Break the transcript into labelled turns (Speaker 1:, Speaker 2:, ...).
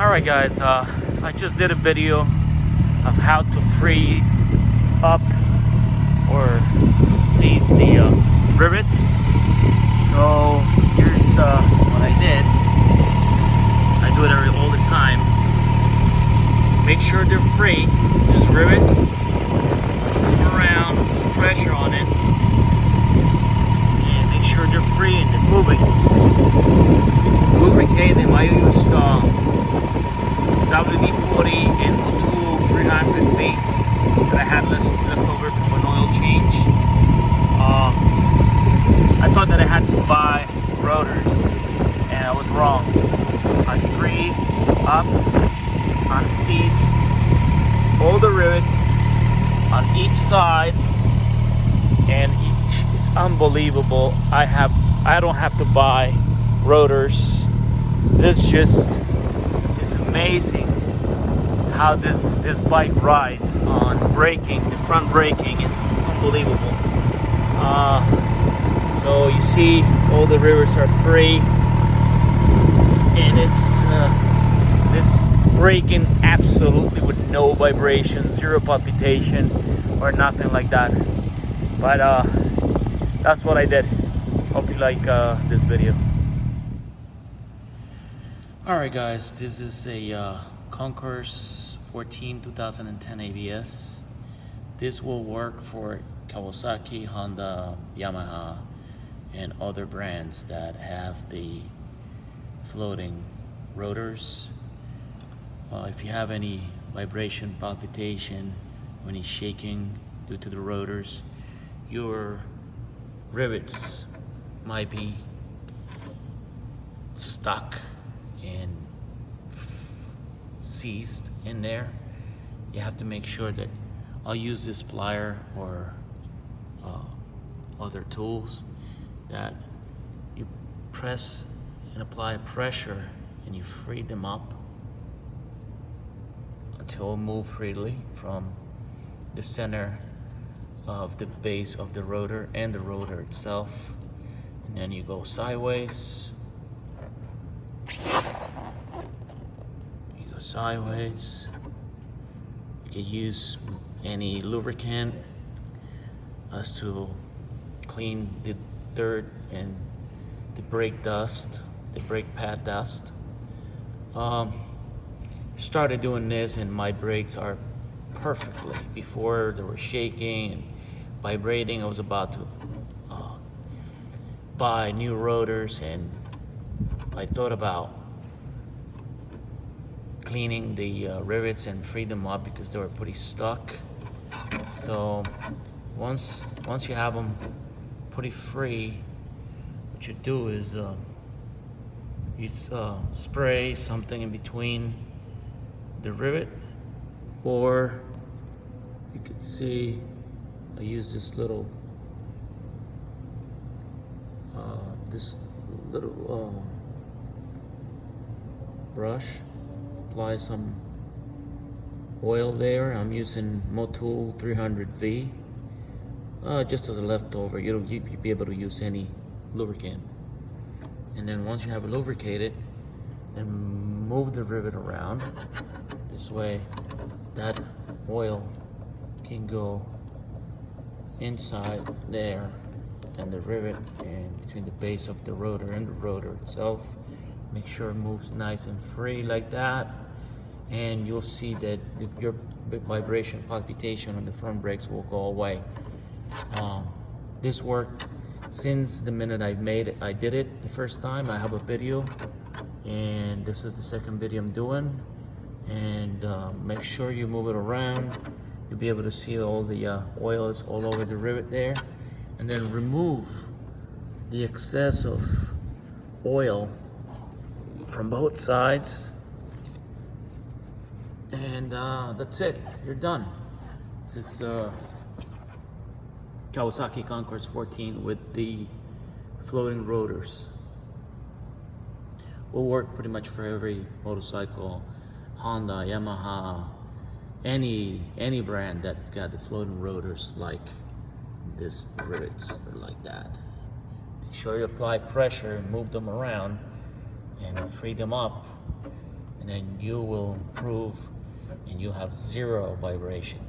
Speaker 1: Alright guys, I just did a video of how to freeze up or seize the rivets. So here's what I did. I do it all the time. Make sure they're free. There's rivets. Move around, put pressure on it. And make sure they're free and they're moving. Lubricate them. I used WD-40 and Motul 300V that I had left over from an oil change. I thought that I had to buy rotors, and I was wrong. I freed up, unseized all the rivets on each side, and each is unbelievable. I don't have to buy rotors. This just is amazing how this bike rides on braking. The front braking is unbelievable. So you see all the rivets are free, and it's this braking absolutely with no vibration, zero palpitation or nothing like that. But that's what I did. Hope you like this video. Alright guys, this is a Concours 14 2010 ABS. This will work for Kawasaki, Honda, Yamaha, and other brands that have the floating rotors. If you have any vibration, palpitation, or any shaking due to the rotors, your rivets might be stuck and seized in there. You have to make sure that I'll use this plier or other tools that you press and apply pressure and you free them up until it move freely from the center of the base of the rotor and the rotor itself, and then you go sideways. Sideways. You can use any lubricant as to clean the dirt and the brake dust, the brake pad dust. Started doing this and my brakes are perfectly. Before they were shaking and vibrating. I was about to buy new rotors, and I thought about cleaning the rivets and free them up because they were pretty stuck. So once you have them pretty free, what you do is you spray something in between the rivet, or you can see I use this little brush. Apply some oil there. I'm using Motul 300V just as a leftover. You'd be able to use any lubricant, and then once you have it lubricated, then move the rivet around this way. That oil can go inside there and the rivet and between the base of the rotor and the rotor itself. Make sure it moves nice and free like that, and you'll see that your vibration, palpitation on the front brakes will go away. This worked since the minute I did it the first time. I have a video, and this is the second video I'm doing. And make sure you move it around. You'll be able to see all the oil is all over the rivet there, and then remove the excess of oil from both sides, and that's it. You're done. This is Kawasaki Concours 14 with the floating rotors. Will work pretty much for every motorcycle, Honda, Yamaha, any brand that's got the floating rotors like this rivets or like that. Make sure you apply pressure and move them around and free them up, and then you will improve and you'll have zero vibration.